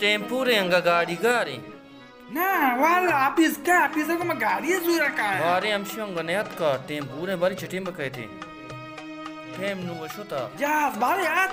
Tempo रहेंगा गाड़ी गाड़ी Nah, wala habis aku mah gari zura ka. गाड़ी हम शिवंगा नेहत का टेम्पो ने बारी चटीम बकाए थे टेम नु वशुता Jaz, bari at.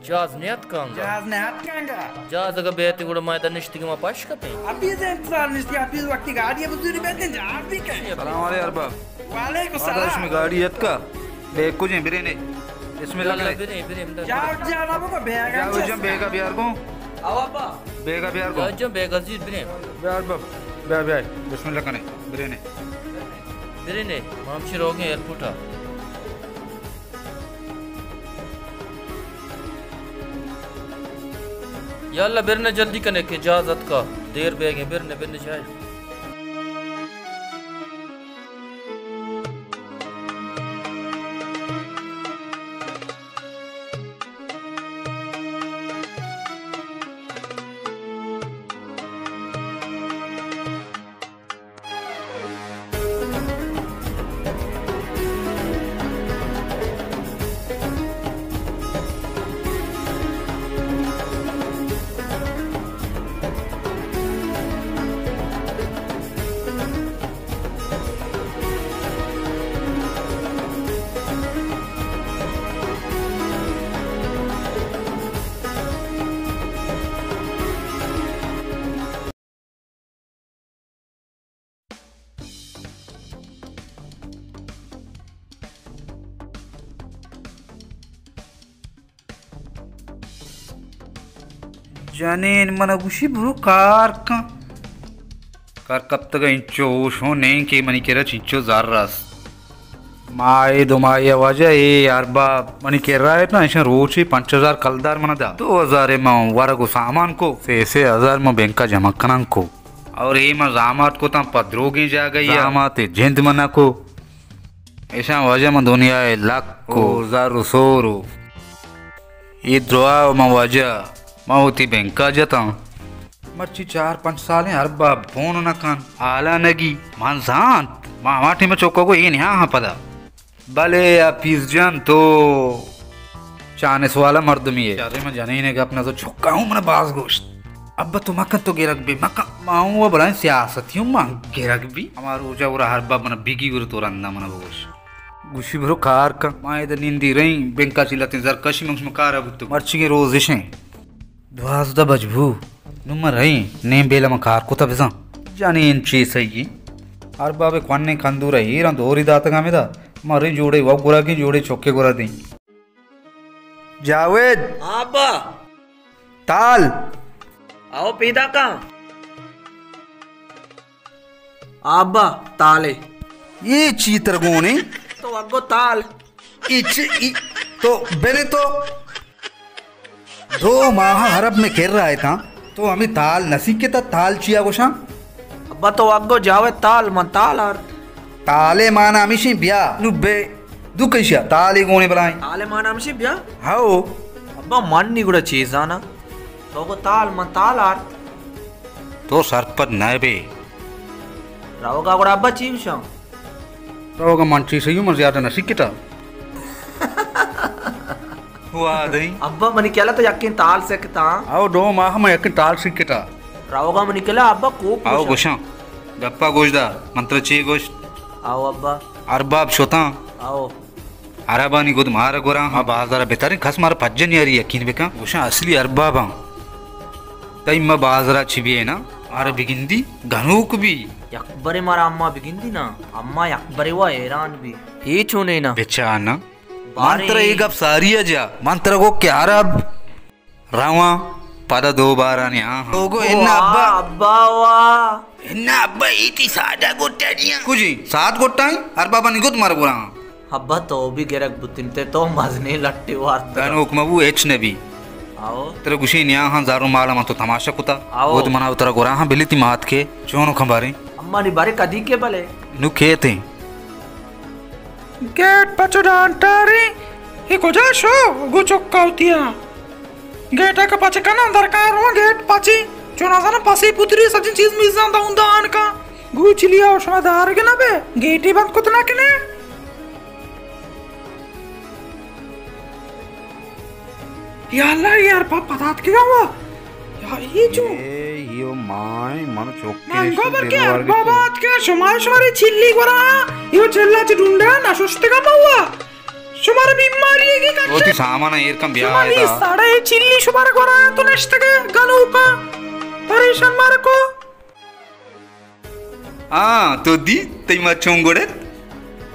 जाज नेहत कांगा Jaz ne at kanga. जाज अगर बेहते गुड़ा मायदा निश्चित के पाश कपे Habis entrar nisti habis waktu gari abu zuri bete jaz bhi ka. सलाम वाले अरबाब Walaikum आदर्श में salam. गाड़ी यत का बेग कुछ है बिरे ने इसमें लग ले बिरे बिरे अंदर Jaz abu ko bega. जाओ जम बेगा बिहार को आवापा बेगा बिहार को जो बेगजीर बिरे बिहार बाब बिहार बिहार इसमें लग ने बिरे ने बिरे ने हम शिरोगे एयरपोर्ट यल्ला बिरने जल्दी कने के इजाजत का देर बेगे बिरने बिरने जाए जाने मन गुशी ब्रो कार कब तक इंचो शो नहीं के मनी केरा चिंचो जार रस माए दो माए आवाज है यार बा मनी केरा है ना ऐसा रोज ही 5,000 कलदार मना दा 2,000 में वारा को सामान को से 1,000 में बैंक का जमा करना को और ये में जामात को ता पद्रोगी जा गई जामात जिंद मना को ऐसा वजह में दुनिया है लाख को ज़ारो सोरो ये द्रोआ में वजह माउती बैंक का जाता मर्ची 4-5 साल है अरबा फोन न कान आला नगी मानसांत मामाठी में चौको को ये नहीं हाँ पता भले या पीस जान तो चानेस वाला मर्द में है चारे में जाने ही नहीं अपना तो चौका हूँ मैंने बाज गोश्त अब तो मक्का तो गिरक भी मक्का माऊँ वो बड़ा सियासत हूँ माँ गिरक भी हमारा ऊँचा उरा हरबा मना बिगी गुरु तो रंदा मना बोश गुशी भरो कार का माँ इधर नींदी रही बैंक का चिल्लाते जर कशी मंग में कार अब तो मर्ची के रोज इशे द्वास द बजबू नुमर रही नेम बेला में कार को तब जाने इन चीज सही हर बाबे क्वाने कंदूरा ही रंद और दात का में दा मारे जोड़े वो गुरा की जोड़े चौके गुरा दी जावेद आबा ताल आओ पीदा का आबा ताले ये चीतर गोने तो अगो ताल तो बेने तो 2 माह हरब में खेल रहा है था तो हमें ताल नसीब के ताल चिया गोशा अब्बा तो अगो जावे ताल मन ताल आर ताले माना हमेशा बिया नुबे दुकैशा ताली गोने बलाई ताले माना हमसे ब्या हाओ अब्बा मन नी गुड़ा चीज आना तो अगो ताल मन ताल आर तो सर पर नबे रावगा गुड़ा अब्बा चीव शा तो का मन चीज सही मर ज्यादा नसीब के ता हुआ दई अब्बा मनी केला तो यकिन ताल से किता आओ 2 माह में एक ताल सीख के ता रावगा मनी केला अब्बा को आओ गोशा गप्पा गोशदा मंत्र ची गोश आओ अब्बा अरबाब शोता आओ अरबानी गुद मार गोरा हाँ बाजार बेतारे खस मार पज्जन यारी यकीन बेका गोशा असली अरबाबा तई म बाजरा छिबी है ना मारे बिगिंदी घनूक भी यकबरे मारा अम्मा बिगिंदी ना अम्मा यकबरे वा हैरान भी ये छूने ना बेचाना मंत्र एक अब सारी जा मंत्र को क्या रब रावा पद 2 बार आने लोगो इन्ना अब्बा अब्बा वा इन्ना अब्बा इती सादा गोटाड़ियां कुछ 7 गोटाई अरबा बनी गुद मार गोरा अब्बा तो भी गिरक बुतिनते तो मजने लट्टे वार्ता गनोक मबू एच नबी आओ तेरे गुशी निया हां जारो माला मतो तमाशा कुता आओ। वो मना उतरा गोरा हां बिलिती मात के चोनो खंबारे अम्मा नी बारे कदी के भले नु खेते गेट पचो डांटारी ही को जाशो गु चोक्का होतिया गेट का पचे कना दरकार हो गेट पची चोना sana पसी पुत्री सचिन चीज मिजान दाउंदा आन का गु चिलिया ओशमा दार के ना बे गेट ही बंद कुतना के ने या अल्लाह यार पाप पतात क्या हुआ या भाई जो यो माय मन चोक्के mango perché babat ke shumare chilli gora yo chellachi dunda na suste ka bawa shumare bimmari ki kache ओती सामान एर कम ब्याह shumari है sare chilli shumare gora to neste ke ganu ka parishan marko तो दी तई मचोंगोड़े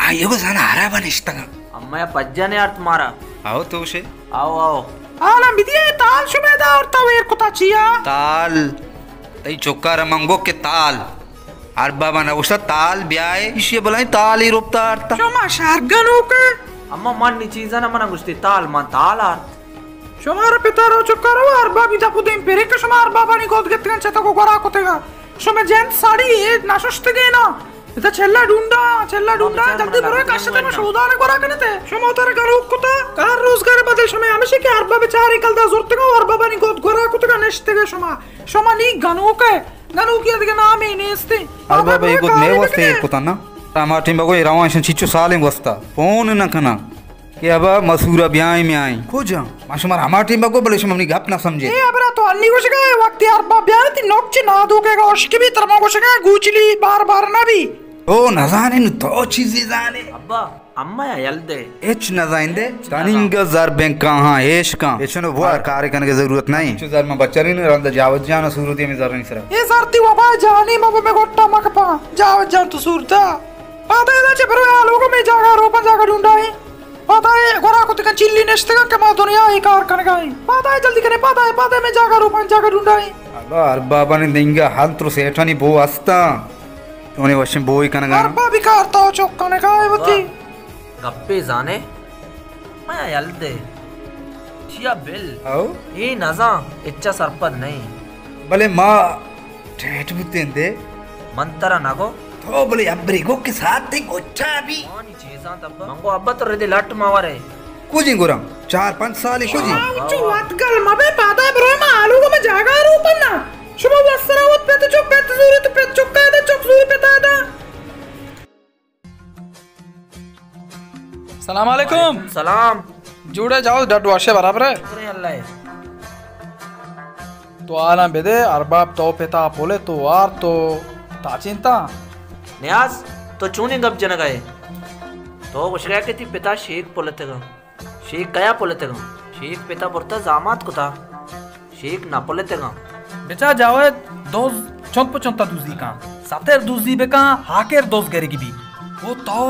आयो को जाना हरा बनिश्ता अम्मा या पज्जा ने यार तुम्हारा आओ तो उसे आओ आओ ala bidiye tal shumeda or tawer kota chiya ताल तई चोक्का रमंगो के ताल आर बाबा ना उसा ताल ब्याह इसे बोलाई ताल ही रोपता आरता shoma shar ganu ke अम्मा मन नी चीज़ ना मना गुस्ती ताल मान ताल are shumare petaro chukkaro arba bida pudem pere ke shumar baba ni god getgan cheta ko gora kotega shume gent sari e na suste ge na এটা ছেল্লা ডুন্ডা জলদি বড় কাছে তুমি সৌদারে করা কেনতে সময় তার গারুক কথা কার রোজগার বাদে সময় আমি সে কি আর বাবে চারি কালদা জোরতে গো আর বাবা নি গদ গরা কত কা নেস্তে গে সময় নি গানুকে গানু কি আদগে নামে নেস্তে আর বাবা এই গদ মে वस्ते पुताना टमाटे बगो रावाशन चिचो साले वस्ता फोन न कना के अब मसूरा ब्याह में आई खोजा माशमार हमार टीम बगो बले हमनी गप ना समझे ए अबरा तो अन्नी को सगा वक्त यार बा ब्याह ती नोकची ना दोकेगा ओशकी भी तरमा को सगा गुचली बार ना भी ओ न जाने न तो चीजें जाने अब्बा अम्मा या यल्दे एच न जाइंदे टनिंग जर बैंक कहां एश का एचनो वो कार्य करने की जरूरत नहीं जर में बच्चा नहीं रंदा जावत जाना सूरती में जर नहीं सर ए सरती बाबा जानी मब में गोट्टा मकपा जावत जान तो सूरता पादा दा चेपरो या लोगो में जागा रोपन जागा ढूंढा है पादा है गोरा को तक चिल्ली नेस्ते का कमा दुनिया एक कार करने का है पादा है जल्दी करे पादा में जागा रोपन जागा ढूंढा है अबार बाबा ने देंगे हाल तो सेठनी बो आस्ता तोने वशम बोई कनगा अरबा भी करता हो चौकने का है बती गप्पे जाने मैं यल्दे चिया बिल आओ ये नजा इच्छा सरपद नहीं भले माँ ठेठ बुतेंदे मंतरा नगो तो भले अब्रिगो के साथ ही गोच्छा भी कौन चीज़ां तब मंगो अब्बा तो रेडी लट मावरे कुछ गुरम 4-5 साल ही कुछ जो बात कर मबे पादा ब्रो में आलू को में जागा रोपन ना शुभ वस्त्रावत पे तो चुप पे तो सूरी तो पे चुप का था चुप सूरी पे था सलाम अलैकुम सलाम जुड़े जाओ डट वाशे बराबर है करे अल्लाह तो आला बेदे अरबाब तो पेता बोले तो आर तो ताचिंता नियाज तो चूनी गप जन गए तो कुछ रह के थी पिता शेख पोलतेगा शेख गया पोलतेगा शेख पिता बोलता जामात को था शेख ना पोलतेगा बेचा जावे दोज चंप चंता दूजी का सातेर दूजी बेका हाकेर दोज गरे की भी वो तो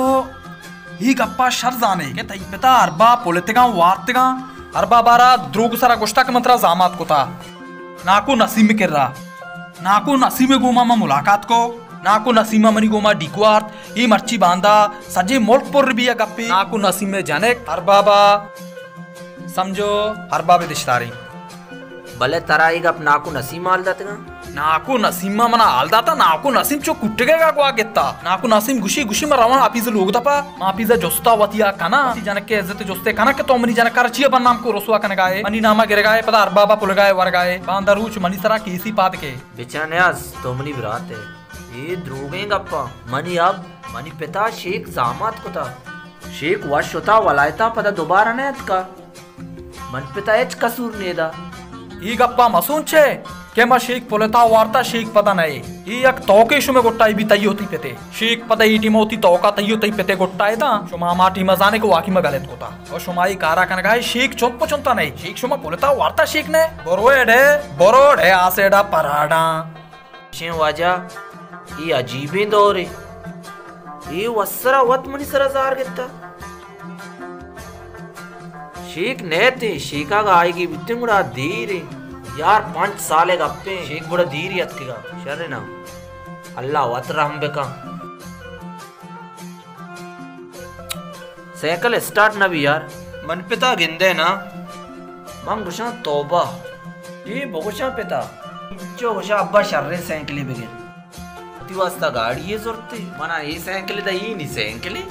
ही गप्पा शर जाने के तई पिता अरबा पोलेतेगा वार्तेगा अरबा बारा द्रोग सारा गोष्टा के मंत्रा जामात को था नाको नसीम कर रहा नाको नसीम गोमा मा मुलाकात को नाको नसीमा मनी गोमा डिक्वार्ट ये मर्ची बांधा सजे मोल्क पर भी गप्पे नाको नसीम जाने अरबा बा समझो अरबा बे दिशतारी भले तराई गप नाको नसीम आल दातेगा నాకు నసీమ మన ఆల్దాత నాకు నసీం చో కుట్టగేగా గో ఆగెత్తా నాకు నసీం గుషి గుషి మరవన ఆపీజ లోగదప మా ఆపీజ జోస్తా వతియా కనా జనకే ఇజ్జत जोस्ते कना के तो मनी जन करचिया बनाम को रसुआ कने गाए मनी नामा गिर गाए पता अरबाबा पुल गाए वर गाए बांदा रूच मनी सरा केसी पाद के बेचान्यास तो मनी विरात है ये द्रोगे गप्पा मनी अब मनी पिता शेख जामात को था शेख वश होता वलायता पता दोबारा ने का मन पिता एच कसूर नेदा ఈ గప్ప మసూంచే కేమ షేక్ పొలతా వార్తా షేక్ పద నై ఈ యక్ తోకే షుమే గొట్టాయి బి తయ్యో తి పెతే షేక్ పద ఈ టీమోతి తోకా తయ్యో తై పెతే గొట్టాయి దా షుమా మా టీమ జానే को वाकी में गलत कोता और शुमाई कारा कन गाय शेक चोंप चोंता नहीं शेक शुमा पोलता वार्ता शेक ने बोरोडे आसेडा पराडा शे वाजा ये अजीबे दौरे ये वसरा वत मनी सरा जार गेता शेख नेते शेखा का आएगी बित्तिंगुड़ा धीरे यार 5 साले गप्पे शेख बड़ा धीरे अतकेगा शर्रे ना अल्लाह वतरा हम बेका साइकिल स्टार्ट ना भी यार मन पिता गिंदे ना मंग गुशा तौबा ये बहुशा पिता जो गुशा अब्बा शर्रे साइकिल बेगे तिवास्ता गाड़ी ये जोरते मना ये साइकिल दा ये नहीं साइकिल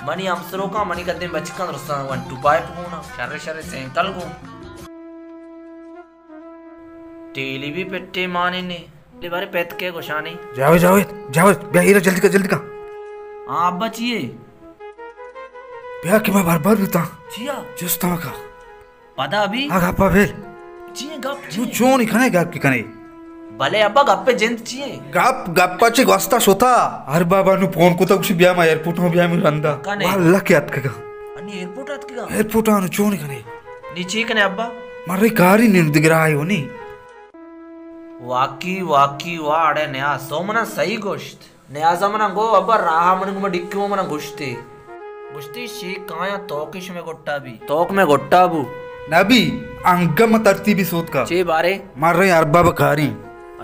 मनी हमसरो का मनी कदे बचकन रस्ता वन टू पाइप होना शर्रे शर्रे साइकिल को टेली भी पेट्टे माने ने ले बारे पेट के गोशानी जाओ बेहीरा जल्दी का हां अब्बा चाहिए ब्याह के मैं बार-बार बता जिया जुस्ता का पता अभी आगा पावेल चाहिए गप नु चाहिए चोन इखने गप की कने भले अब्बा गप्पे जंत चाहिए गप गप्पाचे वास्ता शोता हर बाबा नु फोन को तो कुछ बिया मा एयरपोर्ट में बिया में रंदा कने? वाला क्या अटका अनि एयरपोर्ट आत के एयरपोर्ट आनु चोन इखने नीचे कने अब्बा मारे कारी नि दिगरा आयो नी वाकी वाड़े नया सोमना सही गोश्त नया जमना गो अब्बा राहा मन को डिक्की मना गुश्ते गुश्ती शी काया तोकिश में गोट्टा भी तोक में गोट्टा बू नबी अंगम तरतीबी सोत का चे बारे मार रहे अरबा बकारी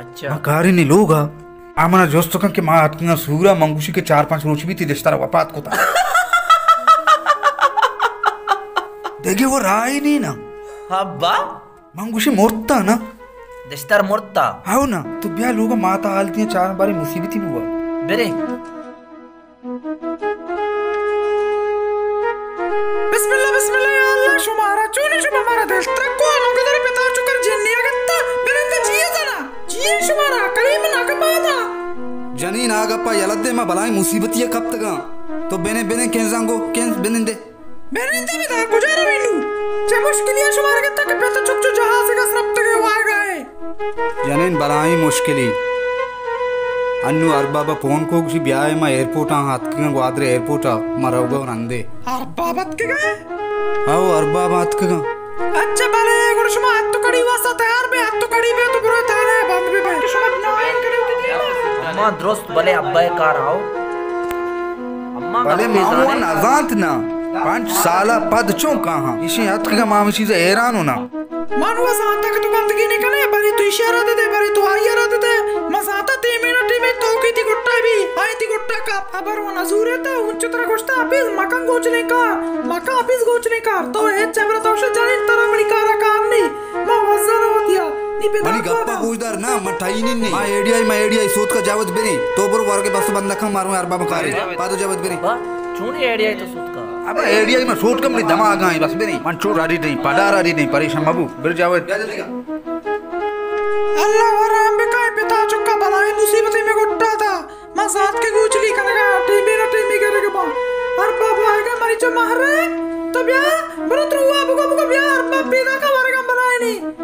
अच्छा कारी नहीं लोगा आमना जोस्तों का के मां हटना सूरा मंगुशी के 4-5 रोच भी थी देशतारा वपात को था देखे वो रहा ही नहीं ना अब्बा मंगुशी मोरता ना दिस्तार मोरता आओ ना तो ब्याह लोग माता हालती हैं 4 बारी मुसीबत ही हुआ बेरे बिस्मिल्लाह बिस्मिल्लाह या अल्लाह शुमारा चोने शुमारा दिल तक को लोग तेरे पिता चुकर जिन्नी अगत्ता बिरंग जिए जना जिए शुमारा करीम ना का बादा जनी नागप्पा यलद्दे मा बलाई मुसीबत ये कब तक तो बेने बेने केंजांगो केंस बेनेंदे बेनेंदे में दा गुजारा बिनु जे मुश्किल ये शुमारा के तक पिता चुक चु जहां से का सब तक हुआ गए जनेन बलाई मुश्किली अन्नु अरबाबा फोन को कुछ ब्याह मा एयरपोर्ट आ हाथ के ग्वादरे एयरपोर्ट आ मरौगा नंदे अरबाबत के गए आओ अरबाबा हाथ के अच्छा भले गुरु शुमा हाथ तो कड़ी वासा तैयार बे हाथ तो कड़ी बे तो बुरा तारे बंद बे भाई शुमा नाइन करे उठी अम्मा दोस्त भले अब्बा कार आओ अम्मा भले मामू नजांत ना 5 साला पद चो कहां इसे हाथ के मामी चीज हैरान होना मानवा साता के तो बंदगी नहीं करे बरी तू इशारा दे दे बरी तू आइयारा दे दे मसाता 3 मिनट में तो की थी गुट्टा भी आई थी गुट्टा का खबर वो नजूरे था उच्च तरह गोष्टा अपिस मकन गोचने का मका अपिस गोचने का तो है चमरा तो से जाने तरह मणि कारा काम नहीं मैं वजन हो दिया नी पे मनी गप्पा पूछदार ना मठाई नहीं मा एडीआई सोच का जावत बेनी तो बर वर के पास बंदा खा मारो यार बाबा कारे पादो जावत बेनी चूनी एडिया तो सुत का अब एडीआई में सोच कम नहीं दिमाग आई बस बेनी मन चोर आड़ी नहीं पड़ा आड़ी नहीं परेशान बाबू बिर जावत जल्दी का अल्लाह वराम बे काय पिता चुका बलाई मुसीबत में गुट्टा था मैं साथ के गुचली करेगा टीबी ना टीबी करेगा बा और बाबू आएगा मरी जो मार रहे तो ब्याह बरत रुआ बुगा बुगा ब्याह और बाप पीदा का मारेगा बनाई नहीं